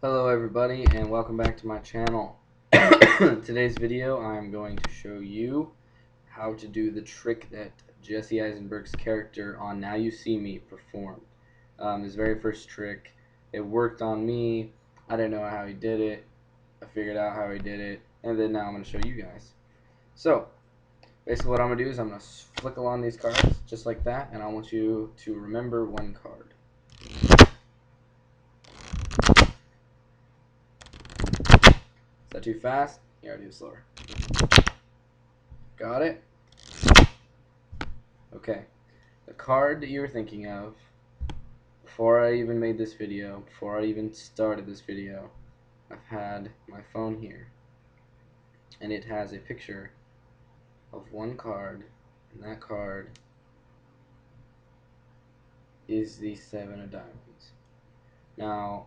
Hello everybody and welcome back to my channel. Today's video I'm going to show you how to do the trick that Jesse Eisenberg's character on Now You See Me performed. His very first trick. It worked on me. I didn't know how he did it. I figured out how he did it, and then now I'm going to show you guys. So basically what I'm going to do is I'm going to flick along these cards just like that, and I want you to remember one card. Is that too fast? You gotta do it slower. Got it? Okay. The card that you were thinking of, before I even made this video, before I even started this video, I've had my phone here. And it has a picture of one card, and that card is the Seven of Diamonds. Now,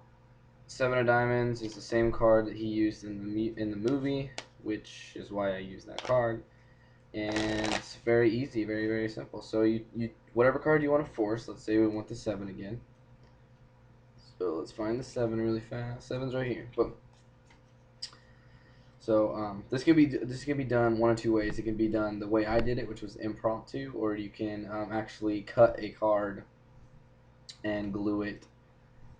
Seven of Diamonds is the same card that he used in the movie, which is why I used that card. And it's very easy, very simple. So you whatever card you want to force. Let's say we want the 7 again. So let's find the 7 really fast. 7's right here. Boom. So this can be done one of two ways. It can be done the way I did it, which was impromptu, or you can actually cut a card and glue it.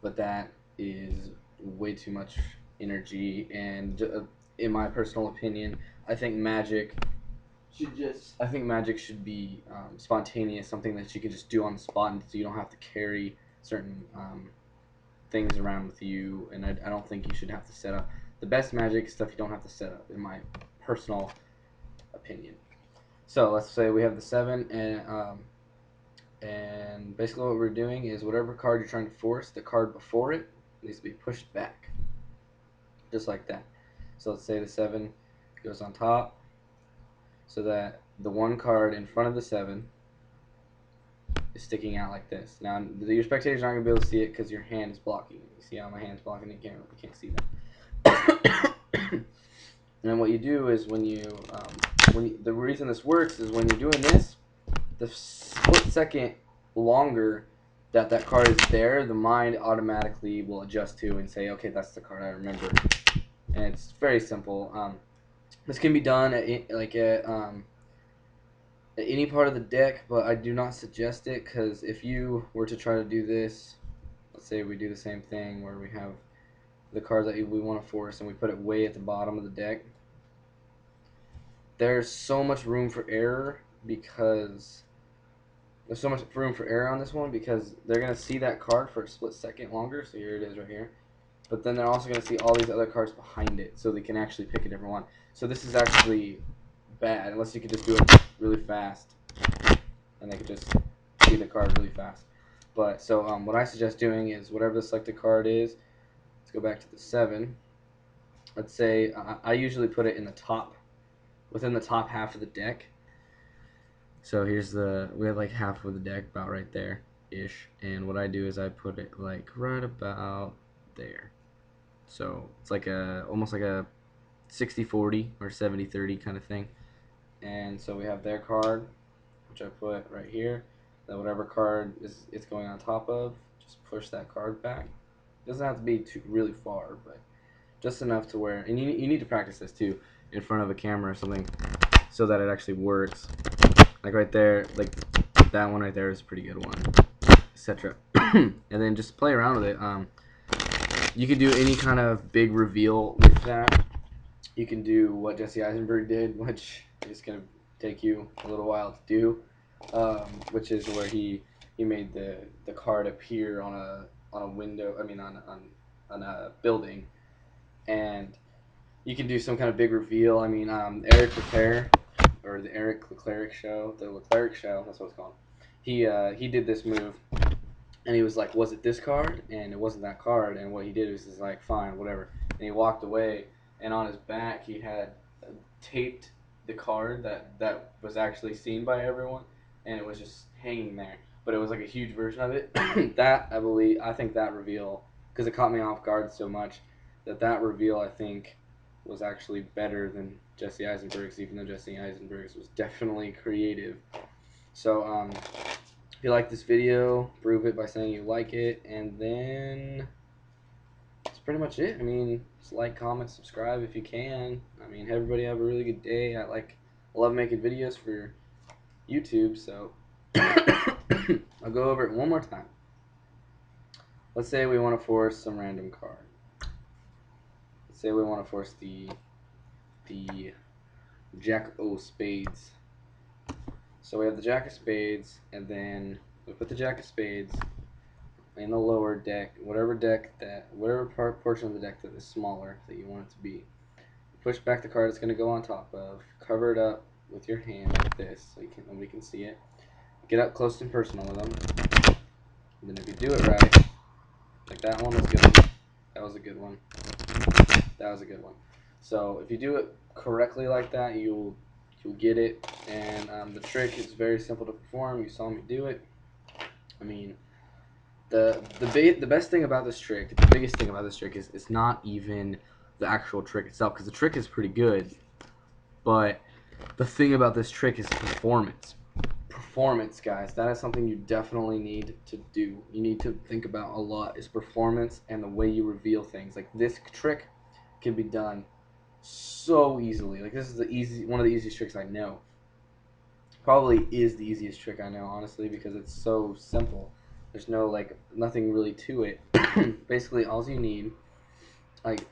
But that is way too much energy, and in my personal opinion, I think magic should be spontaneous, something that you can just do on the spot, and so you don't have to carry certain things around with you. And I don't think you should have to set up the best magic stuff. You don't have to set up, in my personal opinion. So let's say we have the 7, and basically what we're doing is whatever card you're trying to force, the card before it needs to be pushed back, just like that. So let's say the 7 goes on top, so that the one card in front of the 7 is sticking out like this. Now, your spectators aren't going to be able to see it because your hand is blocking it. You see how my hand's blocking it? You can't see that. And then what you do is the reason this works is when you're doing this, the split second longer that card is there, the mind automatically will adjust to and say, okay, that's the card I remember. And it's very simple. This can be done at any part of the deck, but I do not suggest it, because if you were to try to do this, let's say we do the same thing where we have the cards that we want to force and we put it way at the bottom of the deck, there's so much room for error on this one, because they're going to see that card for a split second longer. So here it is right here. But then they're also going to see all these other cards behind it, so they can actually pick a different one. So this is actually bad, unless you could just do it really fast, and they could just see the card really fast. But so what I suggest doing is whatever the selected card is, let's go back to the 7. Let's say I usually put it in the top, within the top half of the deck. So we have like half of the deck about right there ish, and what I do is I put it like right about there. So it's like almost like a 60-40 or 70-30 kind of thing. And so we have their card, which I put right here. Then whatever card it's going on top of, just push that card back. It doesn't have to be really far, but just enough to where, and you need to practice this too in front of a camera or something, so that it actually works. Like right there, like that one right there is a pretty good one, etc. And then just play around with it. You can do any kind of big reveal with that. You can do what Jesse Eisenberg did, which is going to take you a little while to do, which is where he made the card appear on a window. I mean on a building, and you can do some kind of big reveal. I mean, Eric Leclerc, or the Eric Leclerc show, that's what it's called. He did this move, and he was like, was it this card? And it wasn't that card. And what he did was like, fine, whatever. And he walked away, and on his back he had taped the card that was actually seen by everyone, and it was just hanging there. But it was like a huge version of it. I think that reveal, because it caught me off guard so much, that reveal I think was actually better than Jesse Eisenberg's, even though Jesse Eisenberg's was definitely creative. So if you like this video, prove it by saying you like it, and then that's pretty much much it. I mean, just like, comment, subscribe if you can. I mean, everybody have a really good day. I love making videos for YouTube, so I'll go over it one more time. Let's say we want to force some random card. Let's say we want to force the Jack o' Spades. So we have the Jack of Spades, and then we put the Jack of Spades in the lower deck, whatever portion of the deck that is smaller that you want it to be. Push back the card it's going to go on top of. Cover it up with your hand like this, so nobody can see it. Get up close and personal with them. And then if you do it right, like that one was good. That was a good one. That was a good one. So if you do it correctly like that, you'll get it. And the trick is very simple to perform. You saw me do it. I mean, the best thing about this trick, the biggest thing about this trick is it's not even the actual trick itself, because the trick is pretty good, but the thing about this trick is performance. Performance, guys, that is something you definitely need to do. You need to think about a lot, is performance and the way you reveal things. Like, this trick can be done so easily. Like, this is one of the easiest tricks I know. Probably is the easiest trick I know, honestly, because it's so simple. There's nothing really to it. Basically, all you need,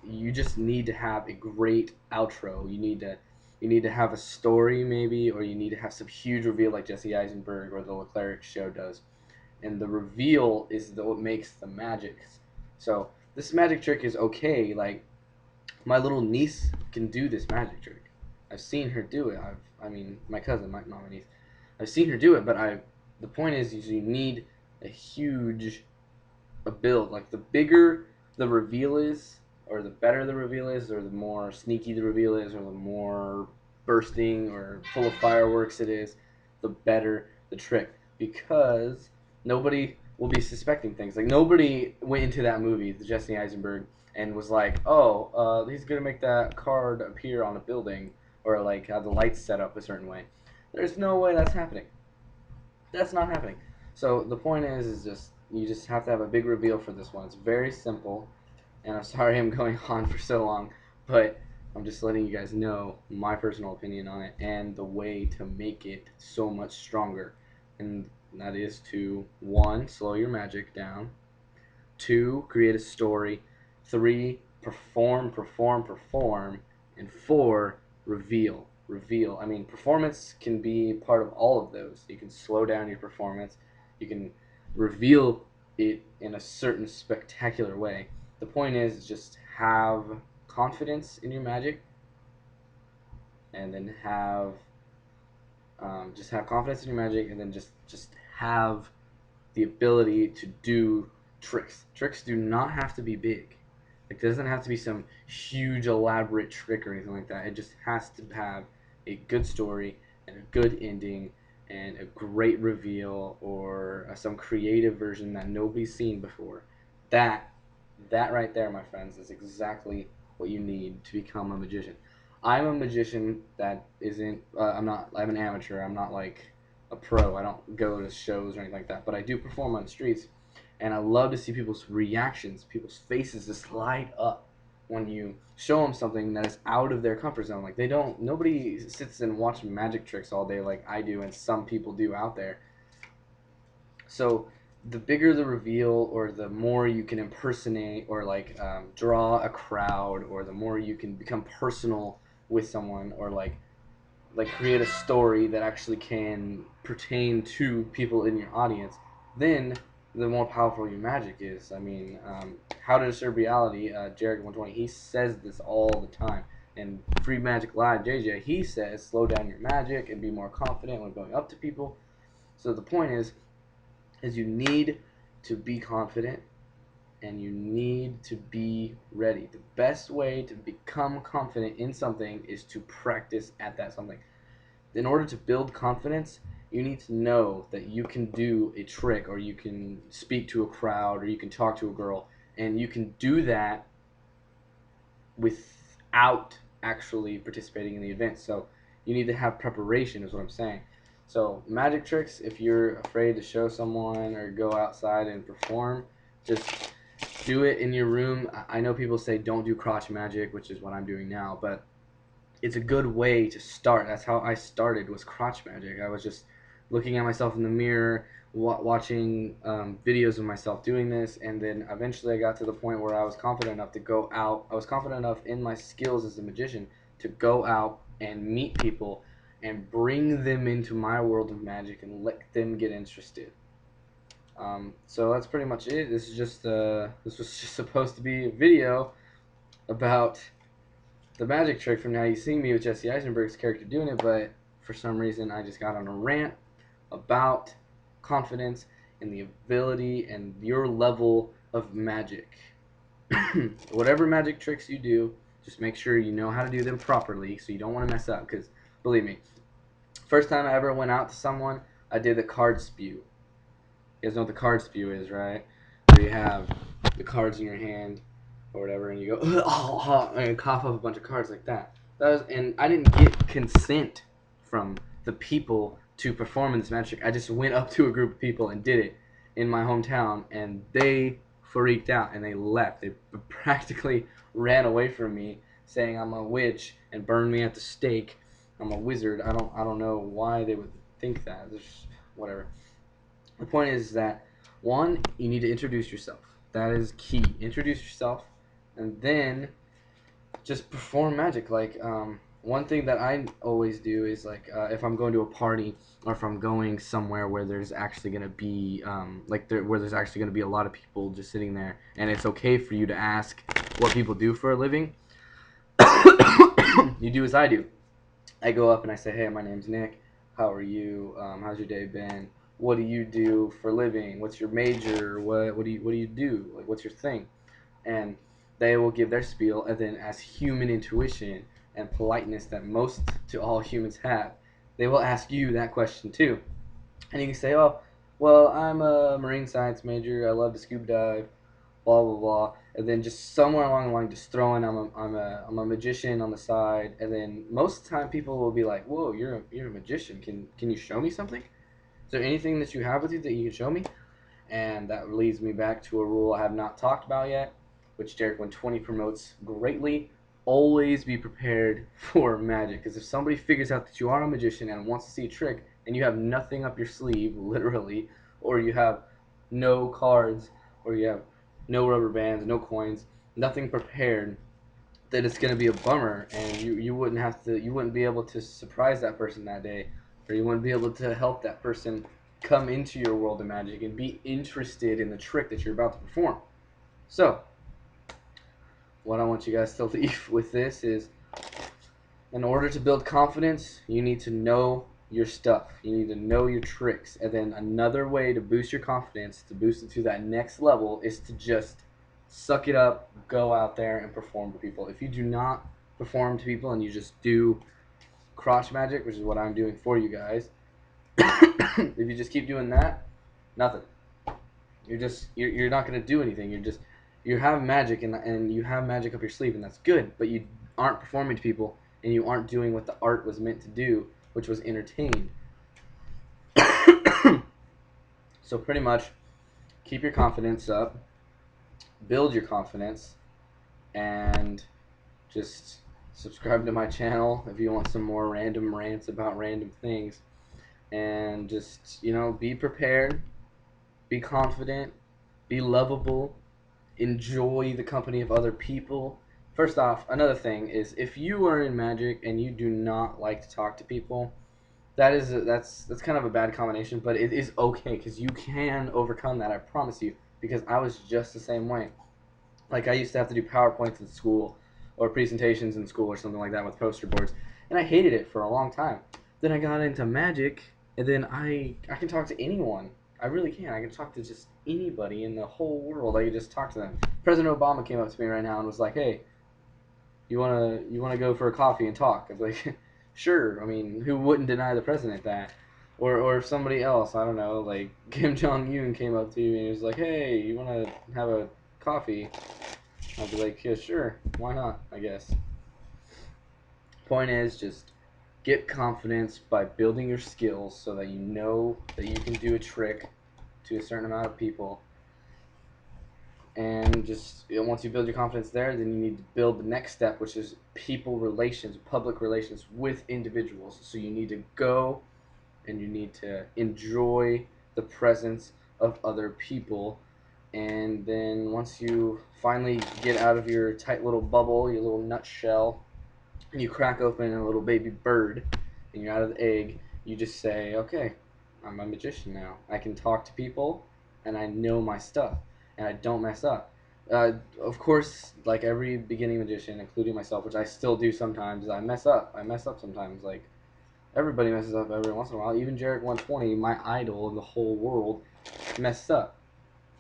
you just need to have a great outro. You need to have a story, maybe, or you need to have some huge reveal like Jesse Eisenberg or the Leclerc show does. And the reveal is what makes the magic. So this magic trick is okay. Like, my little niece can do this magic trick. I've seen her do it. My cousin, not my niece. I've seen her do it, but the point is you need a huge build. Like, the bigger the reveal is, or the better the reveal is, or the more sneaky the reveal is, or the more bursting or full of fireworks it is, the better the trick. Because nobody will be suspecting things. Like, nobody went into that movie, the Jesse Eisenberg, and was like, oh, he's going to make that card appear on a building, or like have the lights set up a certain way. There's no way that's happening. That's not happening. So the point is you just have to have a big reveal for this one. It's very simple, and I'm sorry I'm going on for so long, but I'm just letting you guys know my personal opinion on it and the way to make it so much stronger. And that is to, 1, slow your magic down, 2, create a story, 3, perform, and 4, reveal. I mean, performance can be part of all of those. You can slow down your performance. You can reveal it in a certain spectacular way. The point is just have confidence in your magic, and then just have confidence in your magic, and then just have the ability to do tricks. Tricks do not have to be big. Like, there doesn't have to be some huge elaborate trick or anything like that. It just has to have a good story and a good ending and a great reveal, or some creative version that nobody's seen before. That right there, my friends, is exactly what you need to become a magician. I'm a magician that isn't, I'm an amateur. I'm not like a pro. I don't go to shows or anything like that, but I do perform on the streets, and I love to see people's reactions, people's faces just light up when you show them something that is out of their comfort zone. Like, nobody sits and watches magic tricks all day like I do and some people do out there. So the bigger the reveal, or the more you can impersonate, or draw a crowd, or the more you can become personal with someone, or like create a story that actually can pertain to people in your audience, then the more powerful your magic is. I mean, How to Disturb Reality, Jared120, he says this all the time. And Free Magic Live, JJ, he says slow down your magic and be more confident when going up to people. So the point is you need to be confident, and you need to be ready. The best way to become confident in something is to practice at that something. In order to build confidence, you need to know that you can do a trick, or you can speak to a crowd, or you can talk to a girl, and you can do that without actually participating in the event. So you need to have preparation, is what I'm saying. So magic tricks, if you're afraid to show someone or go outside and perform, just do it in your room. I know people say don't do crotch magic, which is what I'm doing now, but it's a good way to start. That's how I started, was crotch magic. I was just looking at myself in the mirror, watching videos of myself doing this, and then eventually I got to the point where I was confident enough to go out. I was confident enough in my skills as a magician to go out and meet people and bring them into my world of magic and let them get interested. So that's pretty much it. This was just supposed to be a video about the magic trick from Now You See Me with Jesse Eisenberg's character doing it, but for some reason I just got on a rant about confidence and the ability and your level of magic. Whatever magic tricks you do, just make sure you know how to do them properly so you don't want to mess up, because believe me, first time I ever went out to someone, I did the card spew. You guys know what the card spew is, right? Where you have the cards in your hand or whatever, and you go and cough up a bunch of cards like that. And I didn't get consent from the people to perform in this magic. I just went up to a group of people and did it in my hometown, and they freaked out and they left. They practically ran away from me, saying I'm a witch and burned me at the stake. I'm a wizard. I don't know why they would think that. There's whatever. The point is that, one, you need to introduce yourself. That is key. Introduce yourself, and then just perform magic. Like, one thing that I always do is, like, if I'm going to a party or if I'm going somewhere where there's actually going to be, where there's actually going to be a lot of people just sitting there, and it's okay for you to ask what people do for a living, you do as I do. I go up and I say, hey, my name's Nick. How are you? How's your day been? What do you do for a living? What's your major? What do you do? Like, what's your thing? And they will give their spiel, and then as human intuition and politeness that most to all humans have, they will ask you that question too. And you can say, oh, well, I'm a marine science major. I love to scuba dive, blah, blah, blah. And then just somewhere along the line, just throw in, I'm a magician on the side. And then most of the time people will be like, whoa, you're a magician. Can you show me something? Is there anything that you have with you that you can show me? And that leads me back to a rule I have not talked about yet, which Derek 120 promotes greatly. Always be prepared for magic, because if somebody figures out that you are a magician and wants to see a trick, and you have nothing up your sleeve, literally, or you have no cards, or you have no rubber bands, no coins, nothing prepared, then it's going to be a bummer, and you wouldn't be able to surprise that person that day, or you wouldn't be able to help that person come into your world of magic and be interested in the trick that you're about to perform. So, what I want you guys to leave with this is, in order to build confidence, you need to know your stuff. You need to know your tricks. And then another way to boost your confidence, to boost it to that next level, is to just suck it up, go out there and perform to people. If you do not perform to people and you just do crotch magic, which is what I'm doing for you guys, if you just keep doing that, nothing. You're not going to do anything. You have magic, and you have magic up your sleeve, and that's good, but you aren't performing to people, and you aren't doing what the art was meant to do, which was entertain. So pretty much, keep your confidence up, build your confidence, and just subscribe to my channel if you want some more random rants about random things. And just, be prepared, be confident, be lovable, enjoy the company of other people. First off, another thing is, if you are in magic and you do not like to talk to people, that's kind of a bad combination, but it is okay, because you can overcome that, I promise you, because I was just the same way. Like, I used to have to do PowerPoints in school, or presentations in school, or something like that with poster boards, and I hated it for a long time. Then I got into magic, and then I can talk to anyone. I really can. I can talk to just anybody in the whole world. I can just talk to them. President Obama came up to me right now and was like, hey, you wanna go for a coffee and talk? I was like, sure. I mean, who wouldn't deny the president that? Or if somebody else, I don't know, like Kim Jong-un came up to you and he was like, hey, you want to have a coffee? I'd be like, yeah, sure. Why not, I guess. Point is, just get confidence by building your skills so that you know that you can do a trick to a certain amount of people. And just, you know, once you build your confidence there, then you need to build the next step, which is people relations, public relations with individuals. So you need to go and you need to enjoy the presence of other people. And then once you finally get out of your tight little bubble, your little nutshell, and you crack open a little baby bird and you're out of the egg, you just say, okay, I'm a magician now. I can talk to people and I know my stuff and I don't mess up. Of course, like every beginning magician, including myself, which I still do sometimes, I mess up. I mess up sometimes. Like, everybody messes up every once in a while. Even Jarek 120, my idol of the whole world, messed up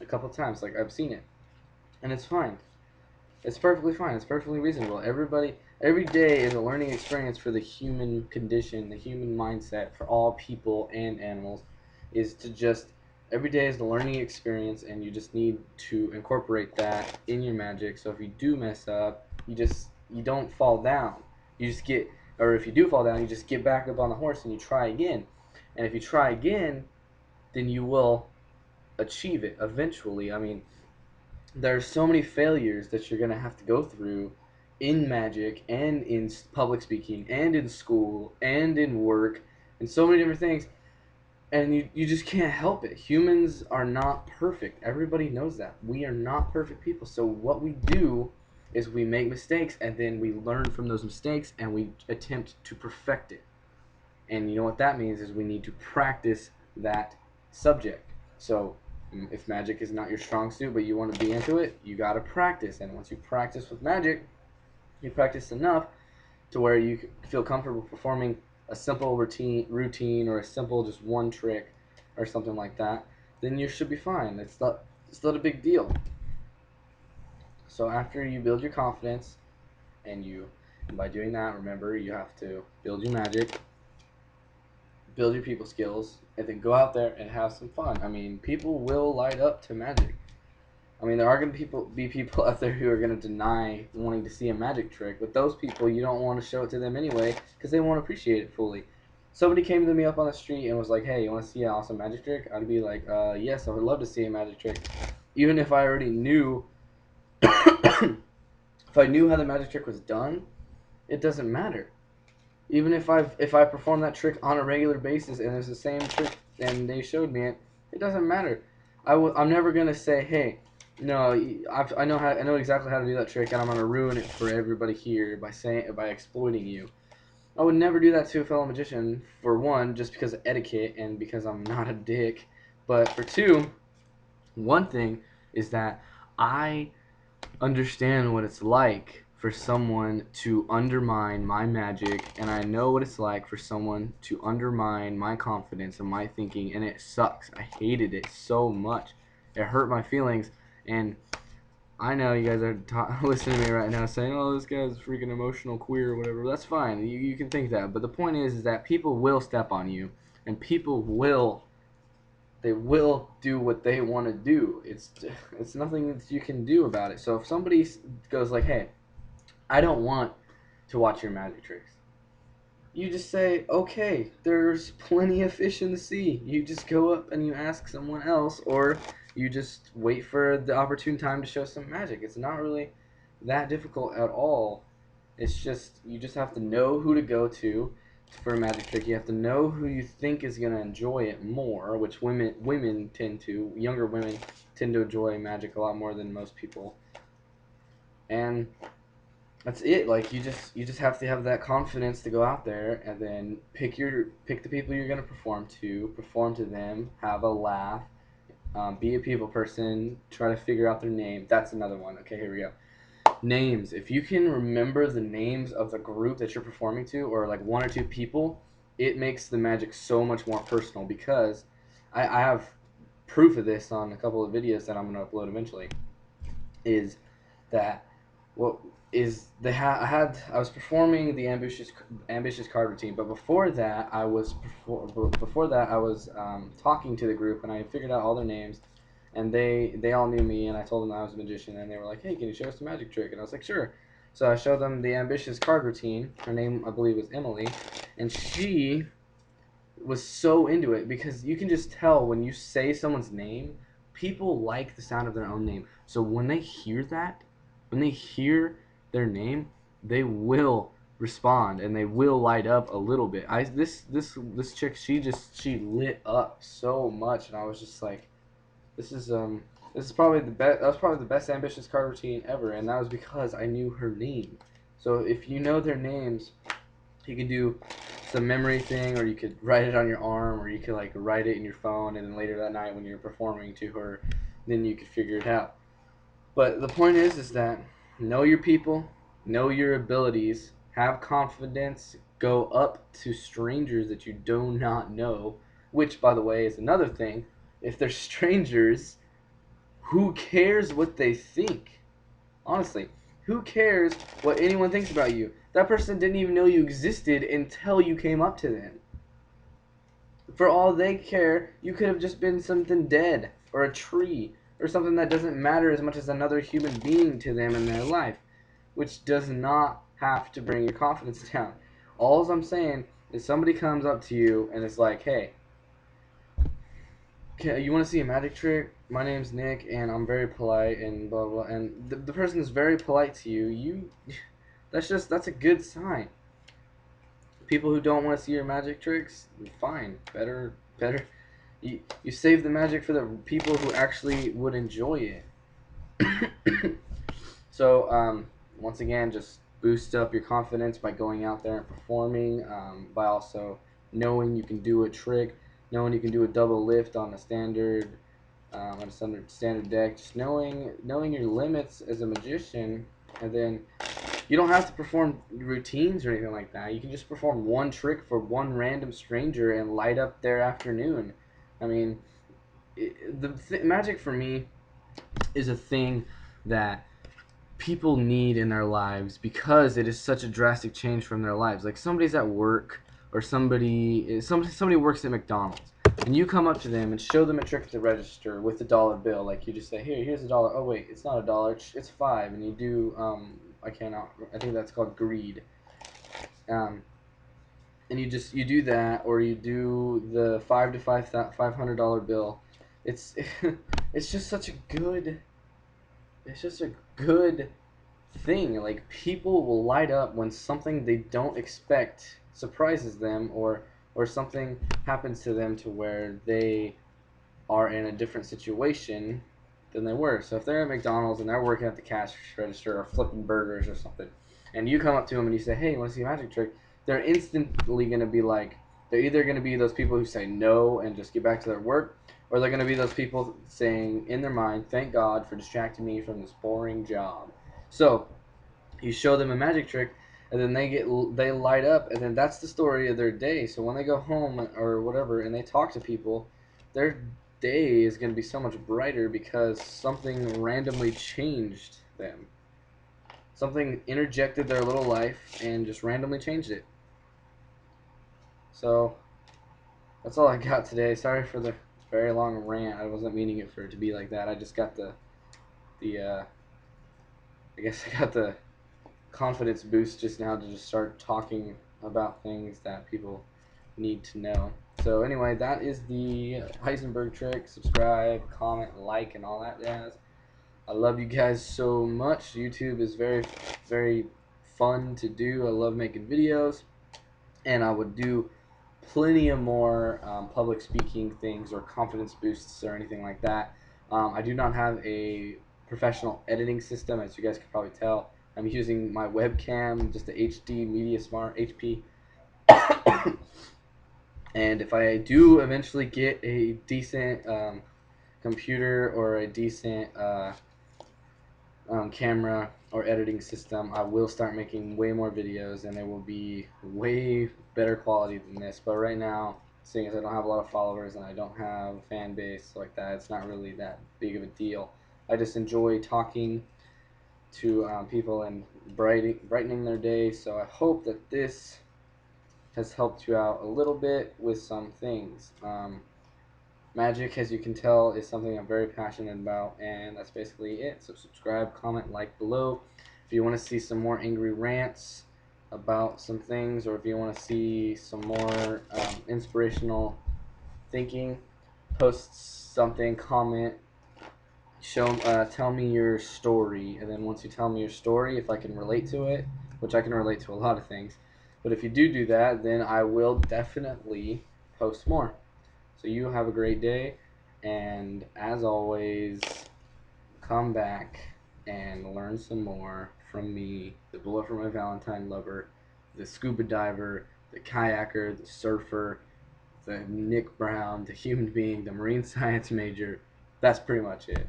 a couple times. Like, I've seen it. And it's fine. It's perfectly fine. It's perfectly reasonable. Every day is a learning experience for the human condition, the human mindset, for all people and animals, is to just, every day is a learning experience, and you just need to incorporate that in your magic. So if you do mess up, you don't fall down. You just get, or if you do fall down, you just get back up on the horse and you try again. And if you try again, then you will achieve it eventually. I mean, there's so many failures that you're going to have to go through in magic and in public speaking and in school and in work and so many different things, and you just can't help it. Humans are not perfect. Everybody knows that. We are not perfect people. So what we do is we make mistakes and then we learn from those mistakes and we attempt to perfect it. And you know what that means is we need to practice that subject. So if magic is not your strong suit but you want to be into it, you got to practice. And once you practice with magic, you practice enough to where you feel comfortable performing a simple routine or a simple just one trick or something like that, then you should be fine. It's not a big deal. So after you build your confidence and by doing that, remember, you have to build your magic, build your people skills, and then go out there and have some fun. I mean, people will light up to magic. I mean, there are going to be people out there who are going to deny wanting to see a magic trick, but those people, you don't want to show it to them anyway because they won't appreciate it fully. Somebody came to me up on the street and was like, hey, you want to see an awesome magic trick? I'd be like, yes, I would love to see a magic trick. Even if I already knew, if I knew how the magic trick was done, it doesn't matter. Even if I perform that trick on a regular basis and it's the same trick and they showed me it, it doesn't matter. I'm never going to say, hey, no, I know exactly how to do that trick, and I'm gonna ruin it for everybody here by exploiting you. I would never do that to a fellow magician. For one, just because of etiquette and because I'm not a dick. But for two, one thing is that I understand what it's like for someone to undermine my magic, and I know what it's like for someone to undermine my confidence and my thinking, and it sucks. I hated it so much. It hurt my feelings. And I know you guys are listening to me right now saying, oh, this guy's freaking emotional queer or whatever. That's fine. You can think that. But the point is that people will step on you. And people will do what they want to do. It's nothing that you can do about it. So if somebody goes like, hey, I don't want to watch your magic tricks, you just say, okay, there's plenty of fish in the sea. You just go up and you ask someone else, or you just wait for the opportune time to show some magic. It's not really that difficult at all. It's just, you just have to know who to go to for a magic trick. You have to know who you think is going to enjoy it more, which women tend to, younger women tend to enjoy magic a lot more than most people. And that's it. Like, you just have to have that confidence to go out there and then pick the people you're gonna perform to them, have a laugh, be a people person, try to figure out their name. That's another one. Okay, here we go. Names. If you can remember the names of the group that you're performing to, or like one or two people, it makes the magic so much more personal, because I have proof of this on a couple of videos that I'm gonna upload eventually. Is that what is I was performing the ambitious card routine, but before that I was talking to the group, and I figured out all their names, and they all knew me, and I told them I was a magician, and they were like, hey, can you show us a magic trick? And I was like, sure. So I showed them the ambitious card routine. Her name, I believe, was Emily, and she was so into it, because you can just tell when you say someone's name, people like the sound of their own name. So when they hear that, when they hear their name, they will respond and they will light up a little bit. This chick, she lit up so much, and I was just like, this is probably the best. That was probably the best ambitious card routine ever, and that was because I knew her name. So if you know their names, you can do some memory thing, or you could write it on your arm, or you could like write it in your phone, and then later that night when you're performing to her, then you could figure it out. But the point is that know your people, know your abilities, have confidence, go up to strangers that you do not know, which by the way is another thing. If they're strangers, who cares what they think? Honestly, who cares what anyone thinks about you? That person didn't even know you existed until you came up to them. For all they care, you could have just been something dead, or a tree, or something that doesn't matter as much as another human being to them in their life, which does not have to bring your confidence down. All I'm saying is somebody comes up to you and it's like, hey, you want to see a magic trick? My name's Nick, and I'm very polite, and blah blah. And the person is very polite to you. That's a good sign. People who don't want to see your magic tricks, fine, better. You save the magic for the people who actually would enjoy it. So once again, just boost up your confidence by going out there and performing. By also knowing you can do a trick, knowing you can do a double lift on a standard deck. Just knowing your limits as a magician, and then you don't have to perform routines or anything like that. You can just perform one trick for one random stranger and light up their afternoon. I mean, magic for me is a thing that people need in their lives because it is such a drastic change from their lives. Like somebody's at work, or somebody works at McDonald's, and you come up to them and show them a trick at the register with a dollar bill. Like you just say, here's a dollar. Oh wait, it's not a dollar, it's $5. And you do I think that's called greed. And you do that, or you do the $500 bill. It's it's just such a good thing. Like people will light up when something they don't expect surprises them, or something happens to them to where they are in a different situation than they were. So if they're at McDonald's and they're working at the cash register or flipping burgers or something, and you come up to them and you say, hey, you want to see a magic trick? They're instantly going to be like, they're either going to be those people who say no and just get back to their work, or they're going to be those people saying in their mind, thank God for distracting me from this boring job. So you show them a magic trick, and then they light up, and then that's the story of their day. So when they go home or whatever and they talk to people, their day is going to be so much brighter because something randomly changed them. Something interjected their little life and just randomly changed it. So that's all I got today. Sorry for the very long rant. I wasn't meaning it for it to be like that. I just got the I guess I got the confidence boost just now to just start talking about things that people need to know. So anyway, that is the Heisenberg trick. Subscribe, comment, like, and all that jazz. I love you guys so much. YouTube is very, very fun to do. I love making videos, and I would do plenty of more public speaking things or confidence boosts or anything like that. I do not have a professional editing system, as you guys can probably tell. I'm using my webcam, just the HD Media Smart HP. And if I do eventually get a decent computer or a decent camera or editing system, I will start making way more videos, and they will be way better quality than this. But right now, seeing as I don't have a lot of followers and I don't have a fan base like that, it's not really that big of a deal. I just enjoy talking to people and brightening their day. So I hope that this has helped you out a little bit with some things. Magic, as you can tell, is something I'm very passionate about, and that's basically it. So subscribe, comment, like below. If you want to see some more angry rants about some things, or if you want to see some more inspirational thinking, post something, comment, tell me your story, and then once you tell me your story, if I can relate to it, which I can relate to a lot of things, but if you do that, then I will definitely post more. So you have a great day, and as always, come back and learn some more from me, the bullet for my Valentine lover, the scuba diver, the kayaker, the surfer, the Nick Brown, the human being, the marine science major. That's pretty much it.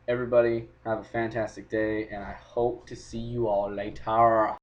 Everybody, have a fantastic day, and I hope to see you all later.